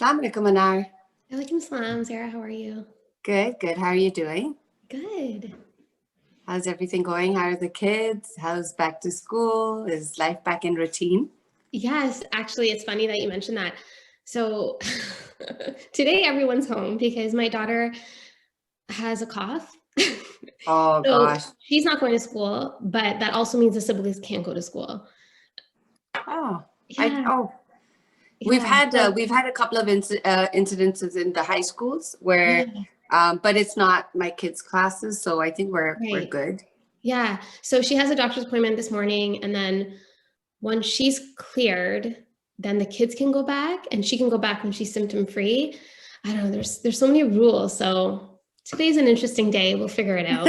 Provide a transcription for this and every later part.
Assalamualaikum, Anar. Alaikum salam, Sarah. How are you? Good, good. How are you doing? Good. How's everything going? How are the kids? How's back to school? Is life back in routine? Yes, actually, it's funny that you mentioned that. So today everyone's home because my daughter has a cough. Oh So gosh. she's not going to school, but that also means the siblings can't go to school. Oh, Yeah, we've yeah. had So we've had a couple of incidences in the high schools yeah, where, but it's not my kids' classes, so I think we're right. good. Yeah. So she has a doctor's appointment this morning, and then once she's cleared, then the kids can go back and she can go back when she's symptom free. I don't know, there's so many rules. So today's an interesting day. We'll figure it out.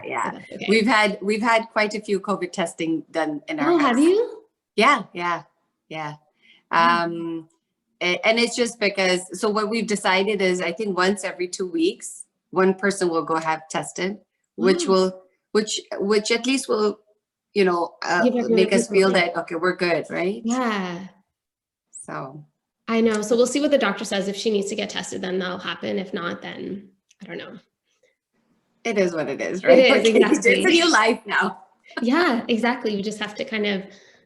Yeah. That's okay. We've had quite a few COVID testing done in our Oh, have house. you? Yeah. Oh. And it's just because, so what we've decided is I think once every 2 weeks, one person will go have tested, which Wow. will, which at least will, Give everyone make peace us of feel mind. that, okay, we're good, right? Yeah, So I know. So we'll see what the doctor says. If she needs to get tested, then that'll happen. If not, then I don't know. it is what it is, It right? is, Okay, it's exactly. a new life now. Yeah, exactly. We just have to kind of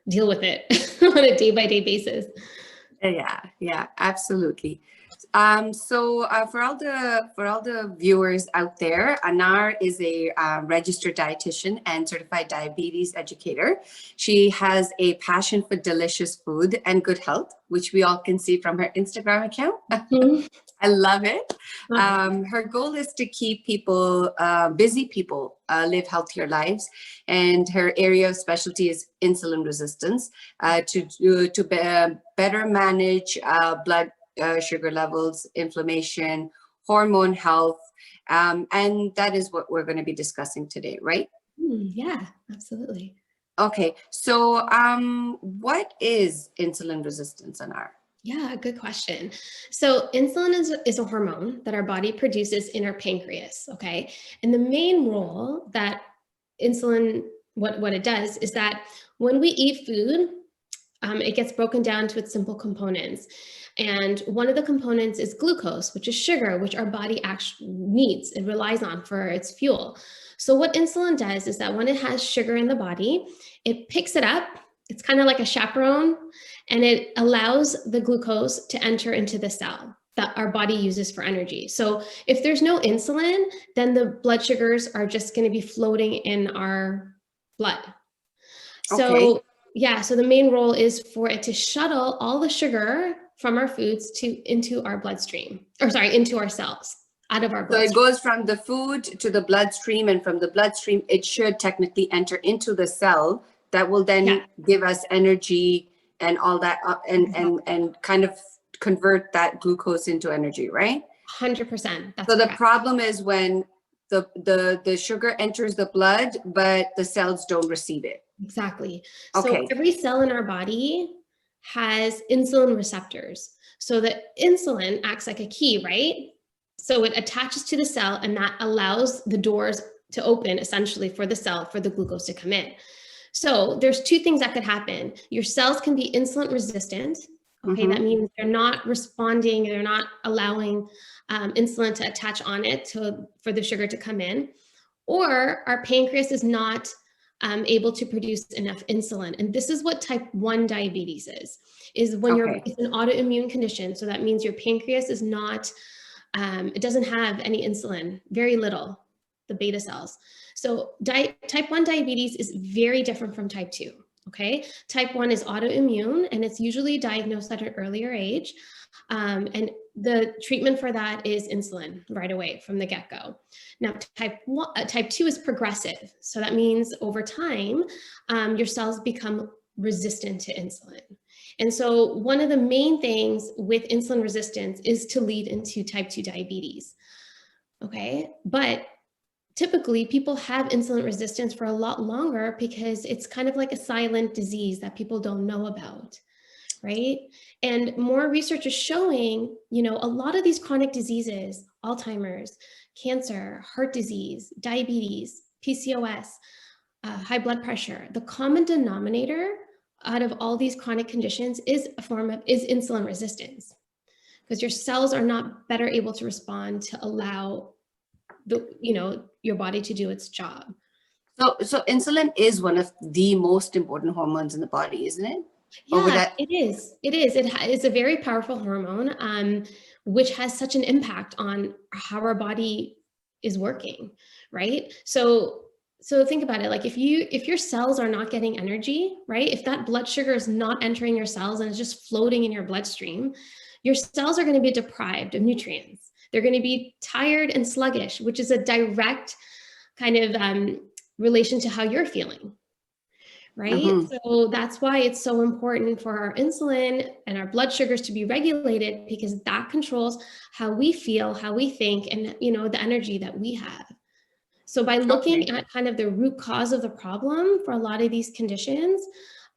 deal with it on a day-by-day basis. Yeah, absolutely. So for all the viewers out there, Anar is a registered dietitian and certified diabetes educator. She has a passion for delicious food and good health, which we all can see from her Instagram account. Mhm. I love it. Oh, Her goal is to keep people, busy people, live healthier lives, and her area of specialty is insulin resistance to better manage blood sugar levels, inflammation, hormone health, and that is what we're going to be discussing today, right? yeah, absolutely. Okay, so what is insulin resistance, Anar? Yeah, good question. So insulin is a hormone that our body produces in our pancreas, okay? And the main role that insulin, what it does is that when we eat food, it gets broken down to its simple components. And one of the components is glucose, which is sugar, which our body actually needs, it relies on for its fuel. So what insulin does is that when it has sugar in the body, it picks it up. It's kind of like a chaperone, and it allows the glucose to enter into the cell that our body uses for energy. So if there's no insulin, then the blood sugars are just going to be floating in our blood. Okay. So yeah, so the main role is for it to shuttle all the sugar from our foods into our bloodstream, or sorry, into our cells, out of our So it bloodstream. goes from the food to the bloodstream, and from the bloodstream, it should technically enter into the cell that will Yeah, then give us energy and all that, exactly. and kind of convert that glucose into energy, right? 100%. That's So the correct. problem is when the sugar enters the blood, but the cells don't receive it. Exactly. So Okay. every cell in our body has insulin receptors. So the insulin acts like a key, right? So it attaches to the cell, and that allows the doors to open essentially for the cell for the glucose to come in. So there's two things that could happen. Your cells can be insulin resistant. Okay, that Mm-hmm. means they're not responding, they're not allowing insulin to attach on it for the sugar to come in. Or our pancreas is not able to produce enough insulin. And this is what type 1 diabetes is when Okay. it's an autoimmune condition. So that means your pancreas is not, it doesn't have any insulin, very little, the beta cells. So type 1 diabetes is very different from type 2. Okay. Type 1 is autoimmune, and it's usually diagnosed at an earlier age. And the treatment for that is insulin right away from the get-go. Now, type 2 is progressive. So that means over time, your cells become resistant to insulin. And so one of the main things with insulin resistance is to lead into type 2 diabetes. Okay. But typically people have insulin resistance for a lot longer because it's kind of like a silent disease that people don't know about. Right. And more research is showing, a lot of these chronic diseases, Alzheimer's, cancer, heart disease, diabetes, PCOS, high blood pressure, the common denominator out of all these chronic conditions is insulin resistance, because your cells are not better able to respond to allow your body to do its job. So insulin is one of the most important hormones in the body, isn't it? Yeah, it is. It's a very powerful hormone, which has such an impact on how our body is working, right? So think about it. Like if your cells are not getting energy, right? If that blood sugar is not entering your cells and it's just floating in your bloodstream, your cells are going to be deprived of nutrients. They're going to be tired and sluggish, which is a direct kind of relation to how you're feeling, right? So that's why it's so important for our insulin and our blood sugars to be regulated, because that controls how we feel, how we think, and the energy that we have. So by looking at kind of the root cause of the problem for a lot of these conditions,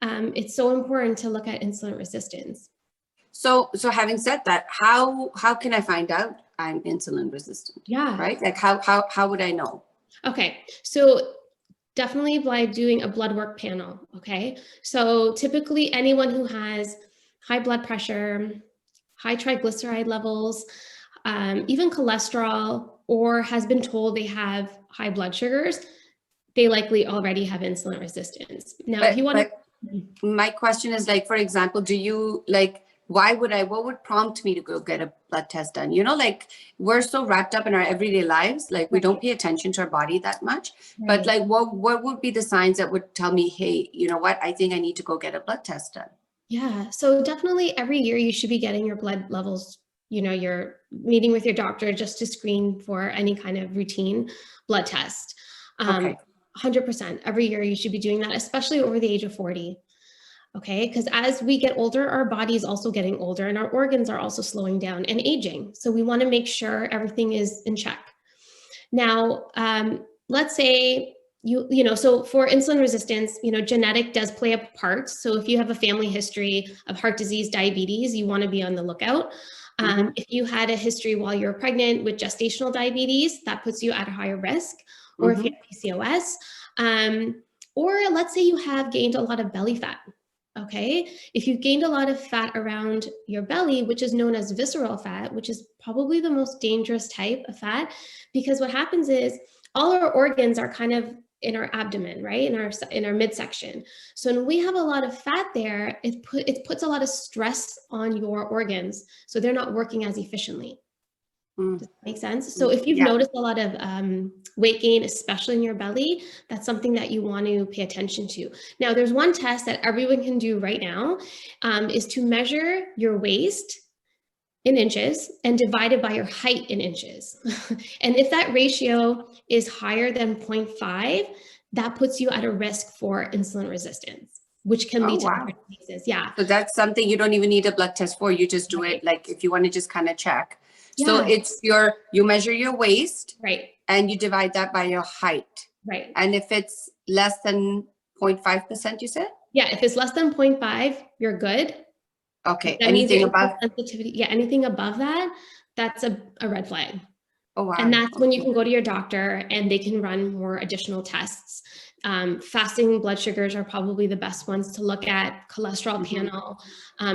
it's so important to look at insulin resistance. So having said that, how can I find out I'm insulin resistant? Yeah. Right? Like how would I know? Okay. So definitely by doing a blood work panel. Okay. So typically anyone who has high blood pressure, high triglyceride levels, even cholesterol, or has been told they have high blood sugars, they likely already have insulin resistance. Now, if you want to. My question is, like, for example, do you what would prompt me to go get a blood test done? Like, we're so wrapped up in our everyday lives, like we don't pay attention to our body that much. But like, what would be the signs that would tell me, hey, you know what, I think I need to go get a blood test done? Yeah, so definitely every year you should be getting your blood levels, you're meeting with your doctor just to screen for any kind of routine blood test. 100%. Every year you should be doing that, especially over the age of 40. Okay, because as we get older, our body is also getting older and our organs are also slowing down and aging. So we want to make sure everything is in check. Now, let's say so for insulin resistance, genetic does play a part. So if you have a family history of heart disease, diabetes, you want to be on the lookout. If you had a history while you're pregnant with gestational diabetes, that puts you at a higher risk. Or if you have PCOS, or let's say you have gained a lot of belly fat. Okay, if you gained a lot of fat around your belly, which is known as visceral fat, which is probably the most dangerous type of fat, because what happens is all our organs are kind of in our abdomen, right? In our midsection. So when we have a lot of fat there, it puts a lot of stress on your organs. So they're not working as efficiently. Does that make sense? So if you've noticed a lot of weight gain, especially in your belly, that's something that you want to pay attention to. Now, there's one test that everyone can do right now, is to measure your waist in inches and divide it by your height in inches. And if that ratio is higher than 0.5, that puts you at a risk for insulin resistance, which can lead to different diseases. Yeah. So that's something you don't even need a blood test for. You just do it, like, if you want to just kind of check. Yeah. So it's you measure your waist, right, and you divide that by your height, right. And if it's less than 0.5%, you said? Yeah, if it's less than 0.5, you're good. Okay. That anything above sensitivity, anything above that, that's a red flag. Oh, wow. And that's when you can go to your doctor and they can run more additional tests. Fasting blood sugars are probably the best ones to look at. Cholesterol panel.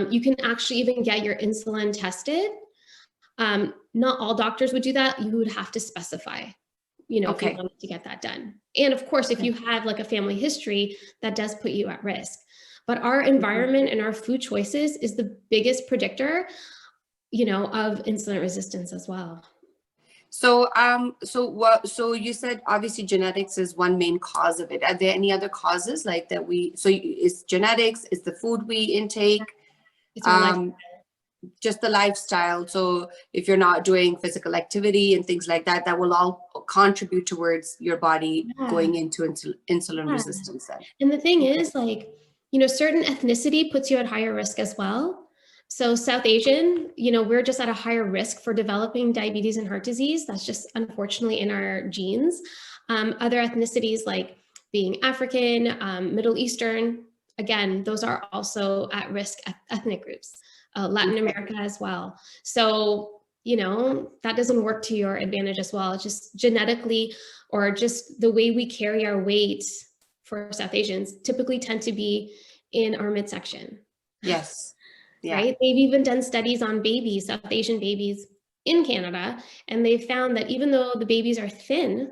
You can actually even get your insulin tested. Not all doctors would do that. You would have to specify, if you wanted to get that done. And of course, if you have like a family history, that does put you at risk. But our environment and our food choices is the biggest predictor, of insulin resistance as well. So, so you said obviously genetics is one main cause of it. Are there any other causes like that is genetics, is the food we intake? It's our lifestyle. Just the lifestyle. So if you're not doing physical activity and things like that, that will all contribute towards your body going into insulin resistance then. And the thing is, like, certain ethnicity puts you at higher risk as well. So South Asian, we're just at a higher risk for developing diabetes and heart disease. That's just unfortunately in our genes. Other ethnicities like being African, Middle Eastern, again, those are also at risk ethnic groups. Latin America as well. So, that doesn't work to your advantage as well. It's just genetically, or just the way we carry our weight for South Asians typically tend to be in our midsection. Yes. Yeah. Right? They've even done studies on babies, South Asian babies in Canada, and they found that even though the babies are thin,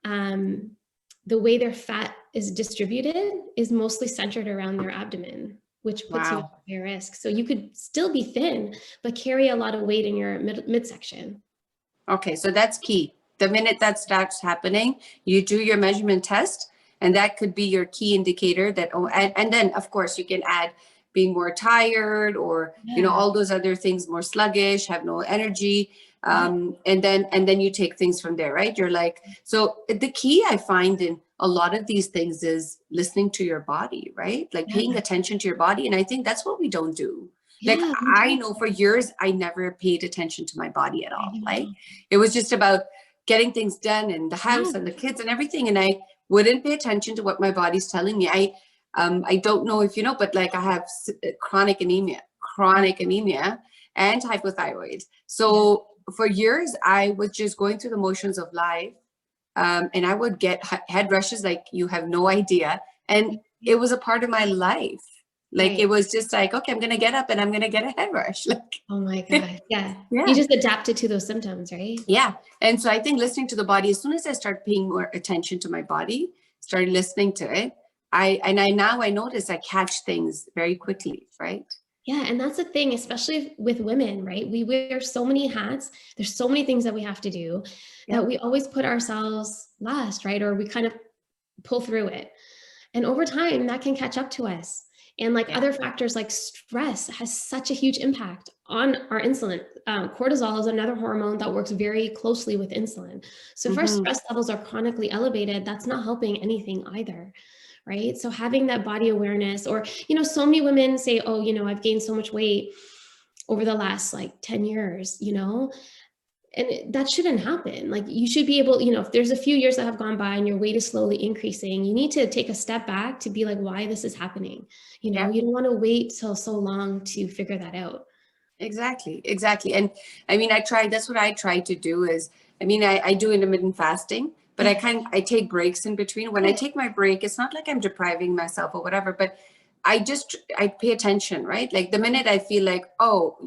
the way their fat is distributed is mostly centered around their abdomen, which puts you at higher risk. So you could still be thin, but carry a lot of weight in your midsection. Okay, so that's key. The minute that starts happening, you do your measurement test, and that could be your key indicator that, oh, and then of course you can add being more tired, or all those other things, more sluggish, have no energy, and then you take things from there, right? You're like, so the key I find in a lot of these things is listening to your body, right? Like paying attention to your body, and I think that's what we don't do. Like I know for years I never paid attention to my body at all. Like it was just about getting things done and the house and the kids and everything, and I wouldn't pay attention to what my body's telling me. I don't know if you know, but like I have chronic anemia and hypothyroid. So for years I was just going through the motions of life, and I would get head rushes like you have no idea, and it was a part of my life. Like it was just like, okay, I'm gonna get up and I'm gonna get a head rush. Like, oh my God, yeah. You just adapted to those symptoms, right? Yeah, and so I think listening to the body. As soon as I start paying more attention to my body, started listening to it, I notice I catch things very quickly, right? Yeah, and that's the thing, especially with women, right? We wear so many hats. There's so many things that we have to do that we always put ourselves last, right? Or we kind of pull through it. And over time, that can catch up to us. And like other factors like stress has such a huge impact on our insulin. Cortisol is another hormone that works very closely with insulin. So if our stress levels are chronically elevated, that's not helping anything either. Right. So having that body awareness, or, so many women say, oh, I've gained so much weight over the last like 10 years, and that shouldn't happen. Like you should be able, if there's a few years that have gone by and your weight is slowly increasing, you need to take a step back to be like, why this is happening. You don't want to wait till so long to figure that out. Exactly. And I mean, that's what I try to do is, I do intermittent fasting, but I take breaks in between. When I take my break, it's not like I'm depriving myself or whatever, but I pay attention, right? Like the minute I feel like, oh,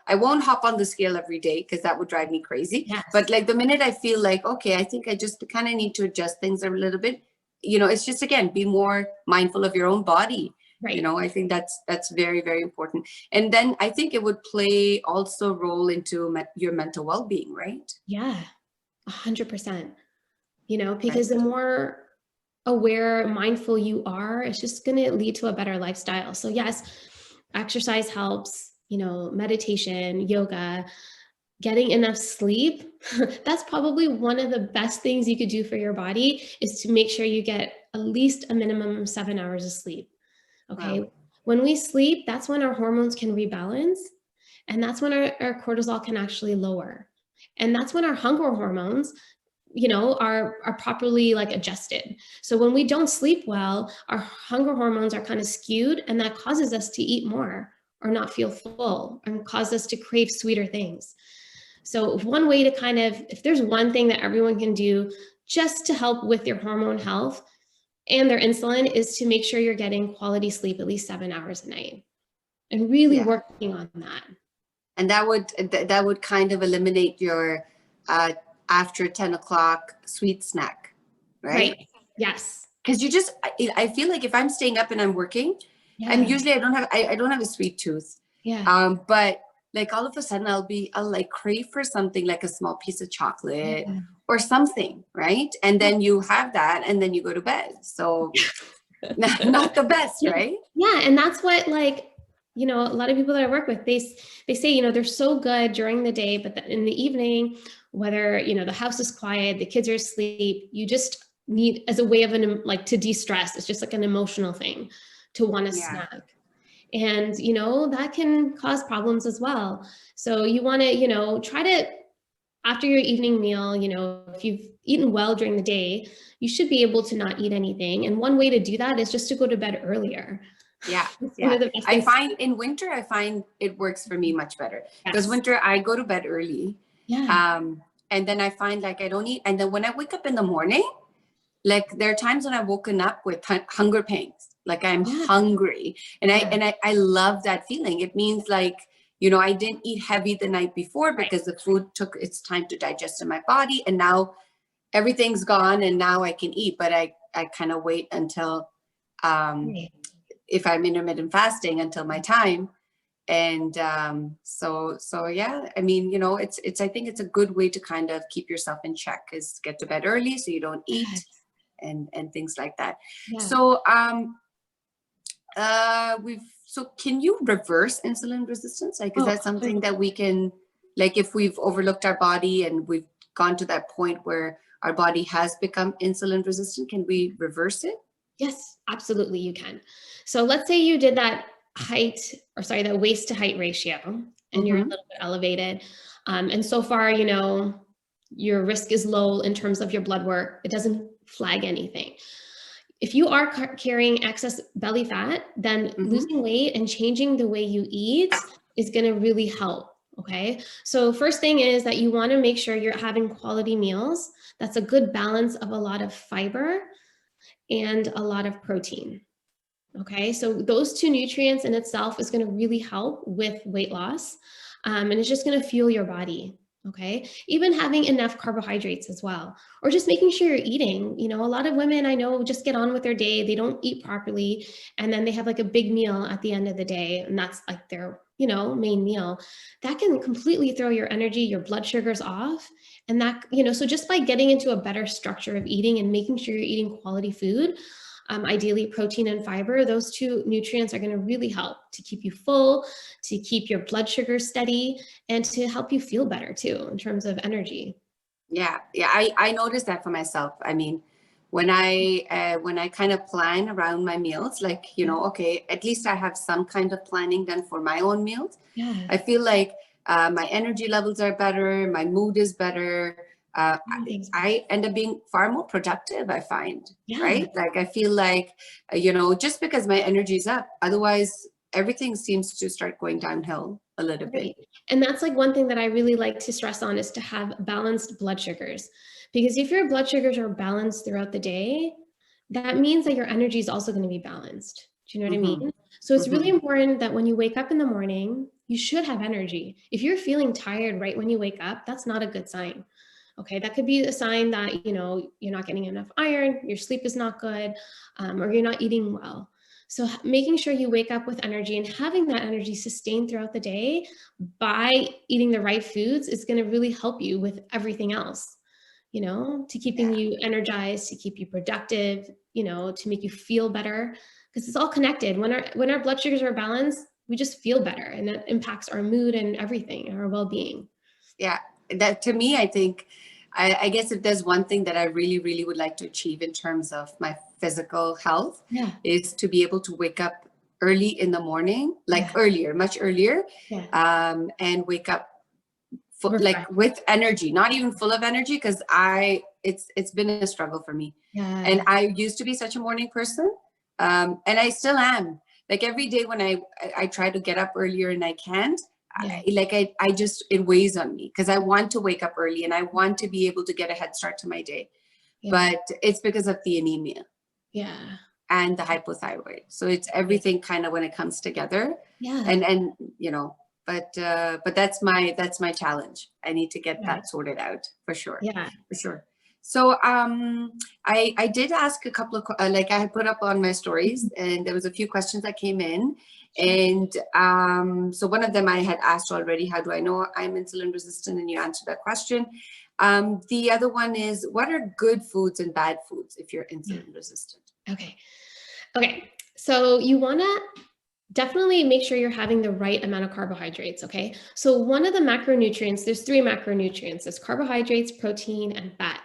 I won't hop on the scale every day because that would drive me crazy. Yes. But like the minute I feel like, okay, I think I just kind of need to adjust things a little bit, it's just, again, be more mindful of your own body. Right. I think that's very, very important. And then I think it would play also role into your mental well-being, right? Yeah, 100%. Because the more aware, mindful you are, it's just going to lead to a better lifestyle. So yes, exercise helps, meditation, yoga, getting enough sleep. That's probably one of the best things you could do for your body, is to make sure you get at least a minimum of 7 hours of sleep. Okay. Wow. When we sleep, that's when our hormones can rebalance. And that's when our cortisol can actually lower. And that's when our hunger hormones, are properly like adjusted. So when we don't sleep well, our hunger hormones are kind of skewed, and that causes us to eat more or not feel full, and cause us to crave sweeter things. So one way to if there's one thing that everyone can do just to help with your hormone health and their insulin, is to make sure you're getting quality sleep, at least 7 hours a night, and really working on that. And that would kind of eliminate your after 10 o'clock sweet snack, right? Yes. Because I feel like if I'm staying up and I'm working, and usually I don't have a sweet tooth. Yeah. But like all of a sudden I'll like crave for something like a small piece of chocolate or something, right? And then you have that and then you go to bed. So not the best, right? Yeah. And that's what, like, a lot of people that I work with, they say, they're so good during the day, but in the evening, whether, the house is quiet, the kids are asleep, you just need, as a way of to de-stress, it's just like an emotional thing to want to snack. And, that can cause problems as well. So you want to, try to, after your evening meal, if you've eaten well during the day, you should be able to not eat anything. And one way to do that is just to go to bed earlier. Yeah. I find in winter, it works for me much better, because winter I go to bed early. Yeah. And then I find like I don't eat. And then when I wake up in the morning, like there are times when I've woken up with hunger pains. like I'm Yeah. hungry. And Yeah. I love that feeling. It means like, you know, I didn't eat heavy the night before because the food took its time to digest in my body. And now everything's gone and now I can eat. But I kind of wait until, Right. if I'm intermittent fasting, until my time. And so yeah, I mean, you know, it's I think it's a good way to kind of keep yourself in check, is get to bed early so you don't eat Yes. and things like that. Yeah. So so can you reverse insulin resistance? Like, is Oh, that something that we can, like, if we've overlooked our body and we've gone to that point where our body has become insulin resistant, can we reverse it? yes, absolutely you can. So let's say you did that that waist to height ratio, and you're a Mm-hmm. little bit elevated. And so far, you know, your risk is low in terms of your blood work. It doesn't flag anything. If you are carrying excess belly fat, then Mm-hmm. losing weight and changing the way you eat is going to really help. Okay. So first thing is that you want to make sure you're having quality meals. That's a good balance of a lot of fiber and a lot of protein. Okay, so those two nutrients in itself is going to really help with weight loss, and it's just going to fuel your body. Okay, even having enough carbohydrates as well, or just making sure you're eating. You know, a lot of women I know just get on with their day, they don't eat properly, and then they have like a big meal at the end of the day, and that's like their, you know, main meal. That can completely throw your energy, your blood sugars off. And that, you know, so just by getting into a better structure of eating and making sure you're eating quality food, ideally protein and fiber, those two nutrients are going to really help to keep you full, to keep your blood sugar steady, and to help you feel better too in terms of energy. Yeah, I noticed that for myself. I mean, when I kind of plan around my meals, like, you know, okay, at least I have some kind of planning done for my own meals. Yeah. I feel like my energy levels are better, my mood is better. I end up being far more productive, I find, Yeah. right? Like, I feel like, you know, just because my energy is up, otherwise everything seems to start going downhill a little bit. Right. And that's like one thing that I really like to stress on is to have balanced blood sugars. Because if your blood sugars are balanced throughout the day, that means that your energy is also going to be balanced. Do you know what I Mm-hmm. mean? So it's really Mm-hmm. important that when you wake up in the morning, you should have energy. If you're feeling tired right when you wake up, that's not a good sign. Okay, that could be a sign that, you know, you're not getting enough iron, your sleep is not good, or you're not eating well. So making sure you wake up with energy and having that energy sustained throughout the day by eating the right foods is going to really help you with everything else, you know, to keeping you energized, to keep you productive, you know, to make you feel better, because it's all connected. When our blood sugars are balanced, we just feel better, and that impacts our mood and everything, and our well-being. Yeah, that, to me, I think, I guess if there's one thing that I really, really would like to achieve in terms of my physical health, Yeah. is to be able to wake up early in the morning, like Yeah. earlier, much earlier, Yeah. and wake up like Refresh. with energy, not even full of energy, because it's been a struggle for me. Yeah. And I used to be such a morning person, and I still am. Like, every day when I try to get up earlier and I can't, Yeah. I just, it weighs on me because I want to wake up early and I want to be able to get a head start to my day. Yeah. But it's because of the anemia Yeah. and the hypothyroid. So it's everything kind of when it comes together. Yeah. And you know, but that's my challenge. I need to get Yeah. that sorted out for sure. Yeah. For sure. So I did ask a couple of like, I had put up on my stories, and there was a few questions that came in. And so one of them I had asked already, how do I know I'm insulin resistant? And you answered that question. The other one is, what are good foods and bad foods if you're insulin resistant? Okay. Okay. So you want to definitely make sure you're having the right amount of carbohydrates. Okay. So one of the macronutrients, there's 3 macronutrients. There's carbohydrates, protein, and fat.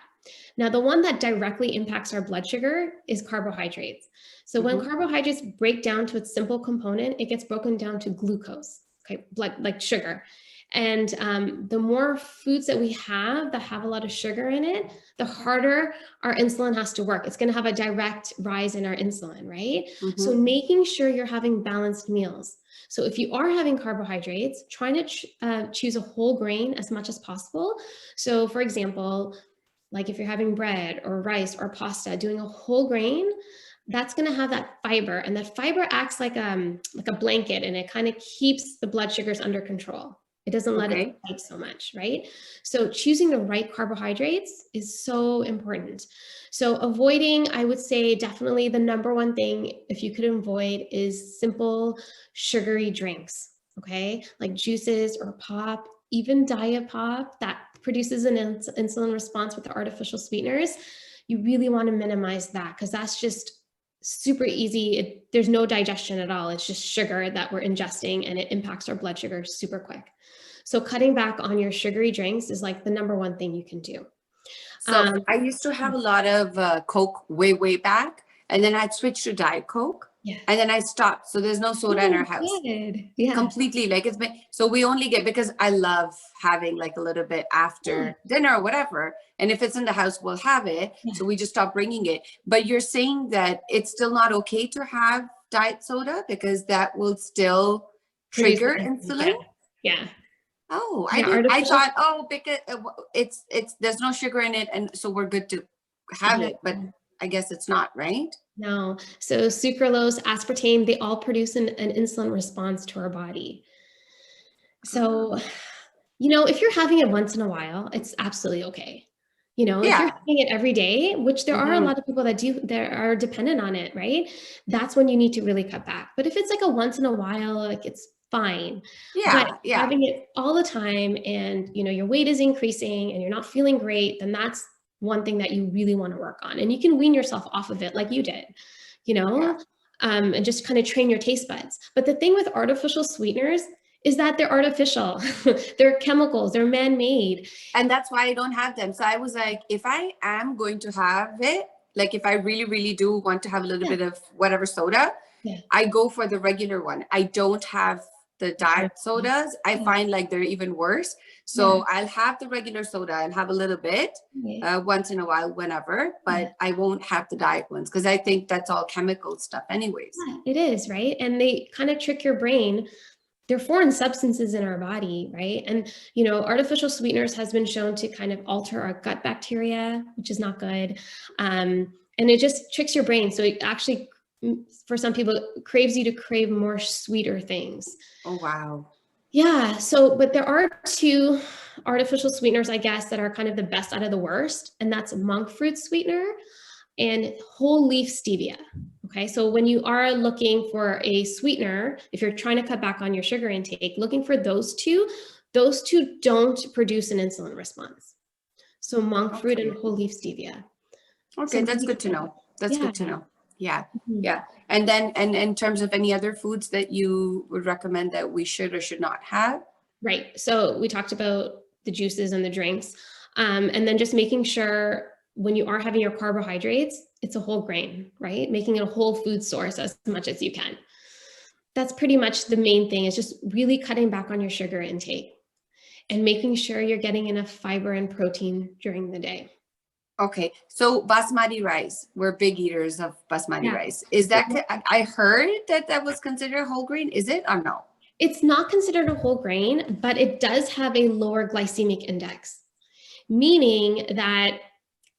Now, the one that directly impacts our blood sugar is carbohydrates. So when carbohydrates break down to its simple component, it gets broken down to glucose, okay, like sugar. And the more foods that we have that have a lot of sugar in it, the harder our insulin has to work. It's going to have a direct rise in our insulin, right? So making sure you're having balanced meals. So if you are having carbohydrates, trying to choose a whole grain as much as possible. So for example, like if you're having bread or rice or pasta, doing a whole grain, that's going to have that fiber, and that fiber acts like a blanket, and it kind of keeps the blood sugars under control. It doesn't let it spike so much, right? So choosing the right carbohydrates is so important. So avoiding, I would say definitely the number one thing, if you could avoid, is simple sugary drinks, okay? Like juices or pop, even diet pop that produces an insulin response with the artificial sweeteners. You really want to minimize that, because that's just super easy. There's no digestion at all. It's just sugar that we're ingesting, and it impacts our blood sugar super quick. So cutting back on your sugary drinks is like the number one thing you can do. So I used to have a lot of Coke way back, and then I'd switch to Diet Coke. Yeah. And then I stopped. So there's no soda in our house. Good. Yeah. Completely. Like it's been, so we only get, because I love having like a little bit after dinner or whatever. And if it's in the house, we'll have it. Yeah. So we just stop bringing it. But you're saying that it's still not okay to have diet soda because that will still trigger insulin? Yeah. Oh, I thought, oh, because it's there's no sugar in it, and so we're good to have it. But I guess it's not, right? No. So sucralose, aspartame, they all produce an insulin response to our body. So, if you're having it once in a while, it's absolutely okay. If you're having it every day, which there are a lot of people that are dependent on it, right? That's when you need to really cut back. But if it's like a once in a while, like it's fine. But having it all the time, and your weight is increasing and you're not feeling great, then that's one thing that you really want to work on. And you can wean yourself off of it like you did, and just kind of train your taste buds. But the thing with artificial sweeteners is that they're artificial. They're chemicals, they're man-made. And that's why I don't have them. So I was like, if I am going to have it, like if I really, really do want to have a little bit of whatever soda, I go for the regular one. I don't have the diet sodas. I find like they're even worse. So I'll have the regular soda and have a little bit once in a while, whenever, but I won't have the diet ones because I think that's all chemical stuff anyways. Yeah, it is, right? And they kind of trick your brain. They're foreign substances in our body, right? And, artificial sweeteners has been shown to kind of alter our gut bacteria, which is not good. And it just tricks your brain. So it actually, for some people, craves you to crave more sweeter things. Oh, wow. Yeah. So, but there are two artificial sweeteners, I guess, that are kind of the best out of the worst. And that's monk fruit sweetener and whole leaf stevia. Okay, so when you are looking for a sweetener, if you're trying to cut back on your sugar intake, looking for those two don't produce an insulin response. So monk fruit and whole leaf stevia. Okay, so that's good to know. That's good to know. Yeah, yeah. And then, and in terms of any other foods that you would recommend that we should or should not have? Right. So we talked about the juices and the drinks, and then just making sure when you are having your carbohydrates, it's a whole grain, right? Making it a whole food source as much as you can. That's pretty much the main thing, is just really cutting back on your sugar intake and making sure you're getting enough fiber and protein during the day. Okay. So basmati rice, we're big eaters of basmati rice. Is that, I heard that was considered a whole grain. Is it or no? It's not considered a whole grain, but it does have a lower glycemic index, meaning that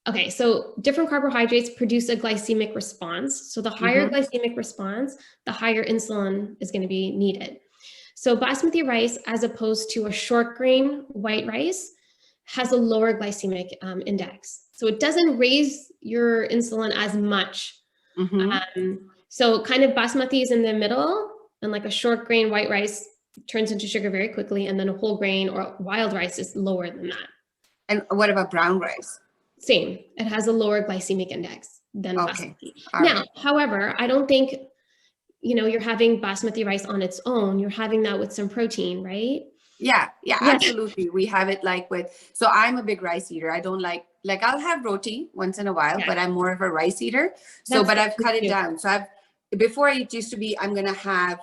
okay, so different carbohydrates produce a glycemic response. So the higher glycemic response, the higher insulin is going to be needed. So basmati rice, as opposed to a short grain white rice, has a lower glycemic index. So it doesn't raise your insulin as much. So kind of basmati is in the middle, and like a short grain white rice turns into sugar very quickly, and then a whole grain or wild rice is lower than that. And what about brown rice? Same. It has a lower glycemic index than basmati. Now, however, I don't think, you're having basmati rice on its own. You're having that with some protein, right? Yeah, absolutely. We have it like so I'm a big rice eater. I don't like I'll have roti once in a while, but I'm more of a rice eater. So, but I've cut it down. So before it used to be, I'm going to have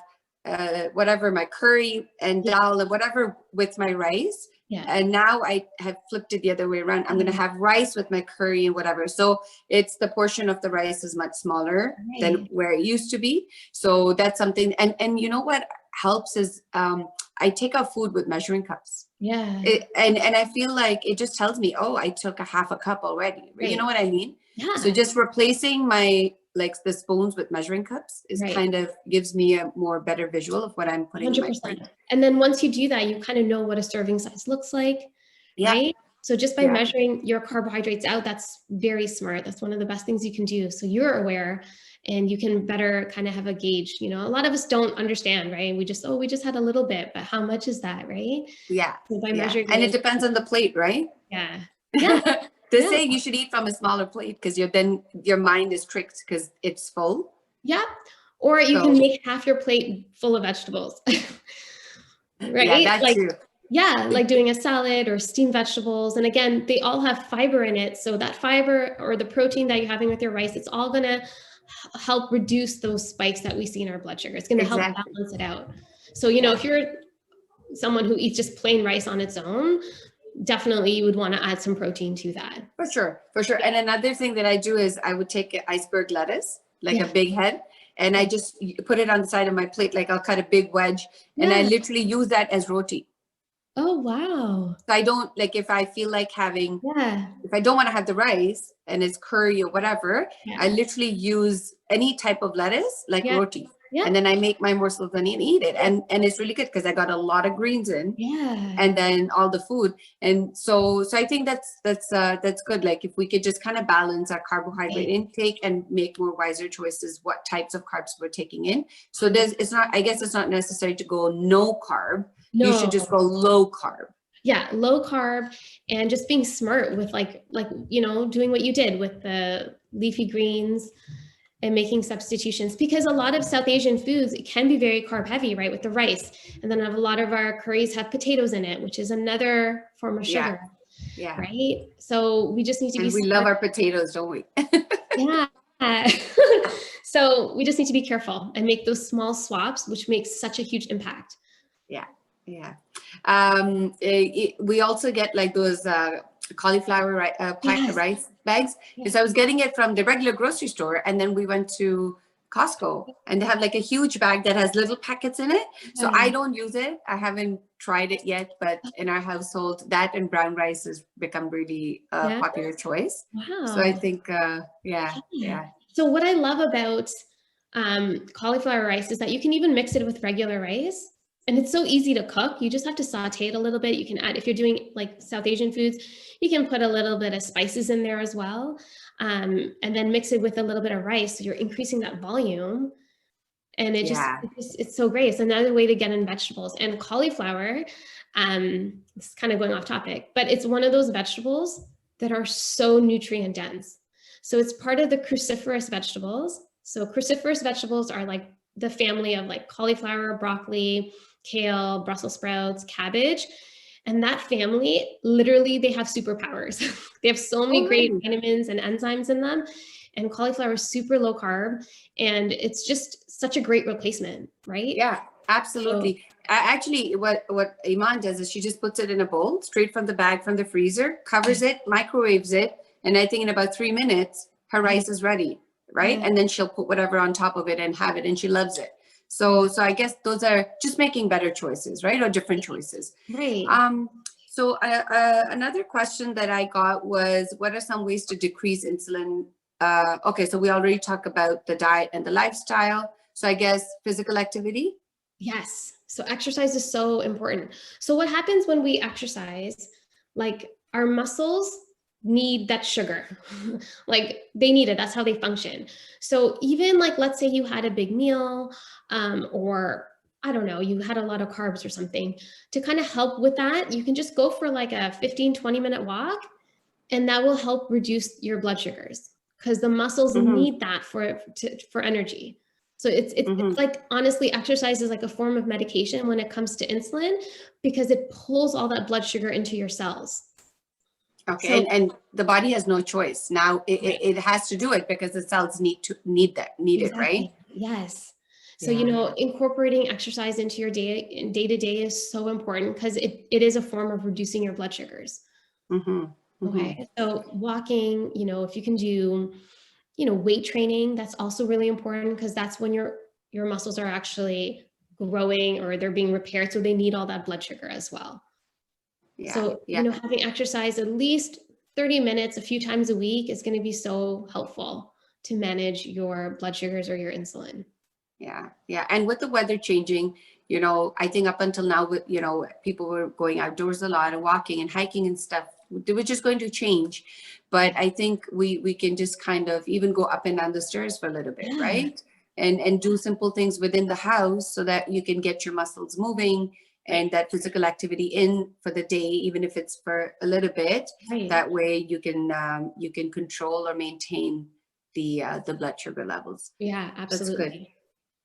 whatever, my curry and dal and whatever with my rice. Yeah. And now I have flipped it the other way around. I'm going to have rice with my curry and whatever. So it's the portion of the rice is much smaller than where it used to be. So that's something. And you know what helps is I take out food with measuring cups. Yeah. And I feel like it just tells me, oh, I took a half a cup already. You know what I mean? Yeah. So just replacing my like the spoons with measuring cups is Right. kind of gives me a more better visual of what I'm putting in my 100%. plate. And then once you do that, you kind of know what a serving size looks like, Yeah. right? So just by Yeah. measuring your carbohydrates out, that's very smart. That's one of the best things you can do. So you're aware and you can better kind of have a gauge. You know, a lot of us don't understand, right? We just had a little bit, but how much is that, right? Yeah. So by Yeah. measuring And it it, depends on the plate, right? yeah. Yeah. They Yeah. say you should eat from a smaller plate because then your mind is tricked because it's full. Yeah. Or you So- can make half your plate full of vegetables, right? Yeah, that too. Yeah, like doing a salad or steamed vegetables. And again, they all have fiber in it. So that fiber or the protein that you're having with your rice, it's all going to help reduce those spikes that we see in our blood sugar. It's going to help balance it out. So, you know, if you're someone who eats just plain rice on its own, definitely you would want to add some protein to that. For sure. For sure. And another thing that I do is I would take an iceberg lettuce, like a big head, and I just put it on the side of my plate. Like I'll cut a big wedge and I literally use that as roti. Oh, wow. So I don't, like, if I feel like having, Yeah. if I don't want to have the rice and it's curry or whatever, I literally use any type of lettuce, like roti. Yeah. And then I make my morsels and eat it. And it's really good because I got a lot of greens in. Yeah. And then all the food. And so I think that's good. Like if we could just kind of balance our carbohydrate intake and make more wiser choices, what types of carbs we're taking in. So I guess it's not necessary to go no carb. No. You should just go low carb. Yeah, low carb and just being smart with like, you know, doing what you did with the leafy greens and making substitutions, because a lot of South Asian foods can be very carb heavy, right? With the rice. And then a lot of our curries have potatoes in it, which is another form of sugar. Yeah. Right. So we just need to be we love our potatoes, don't we? Yeah. So we just need to be careful and make those small swaps, which makes such a huge impact. Yeah. Yeah. We also get like those cauliflower rice bags, because I was getting it from the regular grocery store, and then we went to Costco and they have like a huge bag that has little packets in it. So I don't use it. I haven't tried it yet, but in our household, that and brown rice has become really a popular choice. Wow. So I think, yeah. So what I love about cauliflower rice is that you can even mix it with regular rice. And it's so easy to cook. You just have to saute it a little bit. You can add, if you're doing like South Asian foods, you can put a little bit of spices in there as well. And then mix it with a little bit of rice. So you're increasing that volume. And it's so great. It's another way to get in vegetables. And cauliflower, it's kind of going off topic, but it's one of those vegetables that are so nutrient dense. So it's part of the cruciferous vegetables. So cruciferous vegetables are like the family of like cauliflower, broccoli, kale, Brussels sprouts, cabbage. And that family, literally, they have superpowers. They have so many great vitamins and enzymes in them. And cauliflower is super low carb. And it's just such a great replacement, right? Yeah, absolutely. So, actually, what Iman does is she just puts it in a bowl, straight from the bag, from the freezer, covers it, microwaves it. And I think in about 3 minutes, her rice is ready, right? And then she'll put whatever on top of it and have it, and she loves it. So I guess those are just making better choices, right? Or different choices. Right. So another question that I got was, what are some ways to decrease insulin? Okay, so we already talked about the diet and the lifestyle. So I guess physical activity? Yes. So exercise is so important. So what happens when we exercise, like our muscles need that sugar, like they need it. That's how they function. So even like, let's say you had a big meal, or I don't know, you had a lot of carbs or something, to kind of help with that, you can just go for like a 15-20 minute walk, and that will help reduce your blood sugars, because the muscles need that for energy. So it's like, honestly, exercise is like a form of medication when it comes to insulin, because it pulls all that blood sugar into your cells. Okay, so, and the body has no choice. Now it has to do it because the cells need it, right? Yes. So, you know, incorporating exercise into your day to day is so important, because it is a form of reducing your blood sugars. Okay. So walking, you know, if you can do, you know, weight training, that's also really important, because that's when your muscles are actually growing or they're being repaired. So they need all that blood sugar as well. So, you know, having exercise at least 30 minutes a few times a week is going to be so helpful to manage your blood sugars or your insulin. Yeah. Yeah. And with the weather changing, you know, I think up until now, you know, people were going outdoors a lot and walking and hiking and stuff, which is going to change. But I think we can just kind of even go up and down the stairs for a little bit, Yeah. right? And do simple things within the house so that you can get your muscles moving and that physical activity in for the day, even if it's for a little bit. Right. That way you can control or maintain the blood sugar levels. Yeah, absolutely. That's good.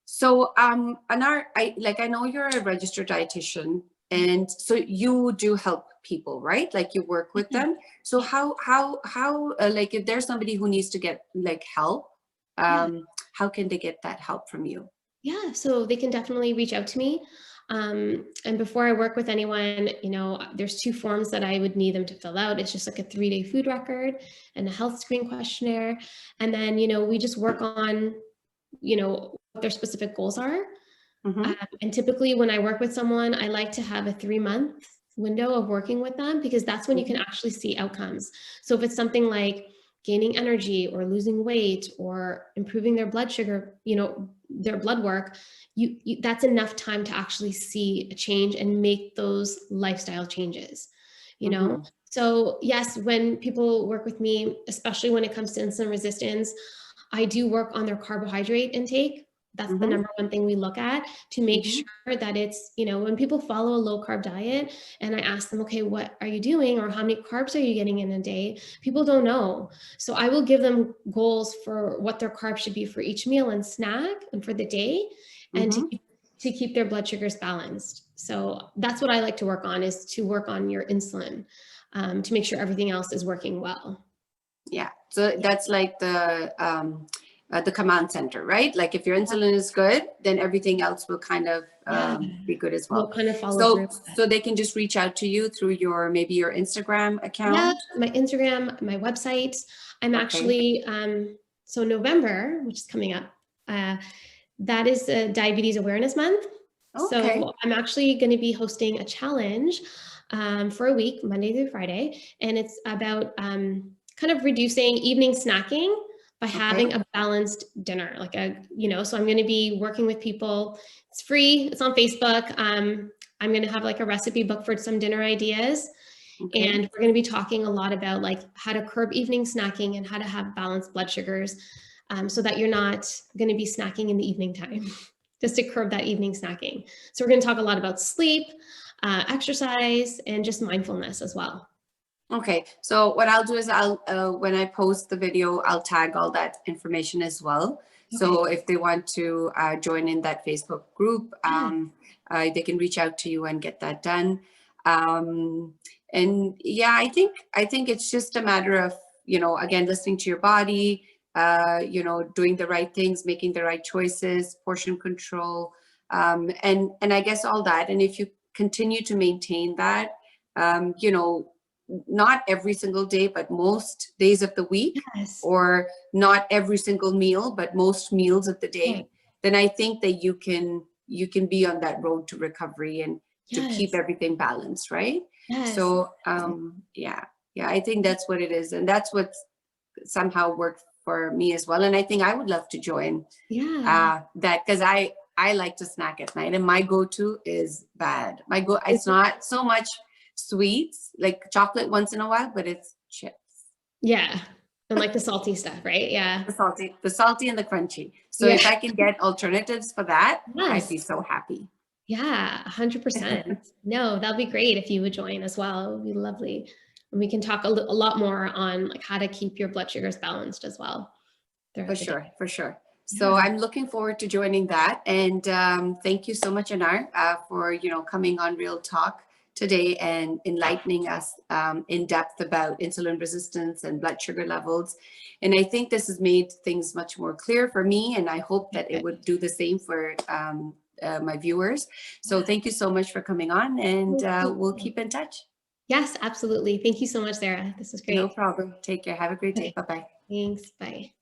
So, Anar, I know you're a registered dietitian, and so you do help people, right? Like you work with them. So how like if there's somebody who needs to get like help, how can they get that help from you? Yeah, so they can definitely reach out to me. And before I work with anyone, you know, there's 2 forms that I would need them to fill out. It's just like a 3-day food record and a health screen questionnaire. And then, you know, we just work on, you know, what their specific goals are. And typically when I work with someone, I like to have a 3-month window of working with them, because that's when you can actually see outcomes. So if it's something like gaining energy or losing weight or improving their blood sugar, you know, their blood work, that's enough time to actually see a change and make those lifestyle changes, you know? So yes, when people work with me, especially when it comes to insulin resistance, I do work on their carbohydrate intake. That's the number one thing we look at to make sure that it's, you know, when people follow a low carb diet and I ask them, okay, what are you doing? Or how many carbs are you getting in a day? People don't know. So I will give them goals for what their carbs should be for each meal and snack and for the day, and to keep their blood sugars balanced. So that's what I like to work on, is to work on your insulin, to make sure everything else is working well. Yeah. So that's like the command center, right? Like if your insulin is good, then everything else will kind of be good as well. We'll kind of follow through. So they can just reach out to you through maybe your Instagram account. Yeah, my Instagram, my website. I'm actually, so November, which is coming up, that is Diabetes Awareness Month. Okay. So I'm actually going to be hosting a challenge for a week, Monday through Friday. And it's about kind of reducing evening snacking by having a balanced dinner, like so I'm going to be working with people. It's free. It's on Facebook. I'm going to have like a recipe book for some dinner ideas. And we're going to be talking a lot about like how to curb evening snacking and how to have balanced blood sugars, so that you're not going to be snacking in the evening time, just to curb that evening snacking. So we're going to talk a lot about sleep, exercise, and just mindfulness as well. Okay, so what I'll do is when I post the video, I'll tag all that information as well. So if they want to join in that Facebook group, they can reach out to you and get that done. And yeah, I think it's just a matter of, again, listening to your body, doing the right things, making the right choices, portion control, and I guess all that. And if you continue to maintain that, not every single day, but most days of the week, or not every single meal, but most meals of the day, then I think that you can be on that road to recovery and to keep everything balanced, right? So yeah, I think that's what it is, and that's what somehow worked for me as well. And I think I would love to join that, because I like to snack at night, and my go-to is bad. It's not so much sweets, like chocolate once in a while, but it's chips. Yeah. And like the salty stuff, right? Yeah. The salty and the crunchy. So if I can get alternatives for that, I'd be so happy. Yeah, 100%. No, that'll be great if you would join as well. It would be lovely. And we can talk a lot more on like how to keep your blood sugars balanced as well. For sure. So I'm looking forward to joining that. And thank you so much, Anar, for coming on Real Talk today and enlightening us in depth about insulin resistance and blood sugar levels. And I think this has made things much more clear for me, and I hope that it would do the same for my viewers. So thank you so much for coming on, and we'll keep in touch. Yes, absolutely. Thank you so much, Sarah. This was great. No problem. Take care. Have a great day. Bye-bye. Thanks. Bye.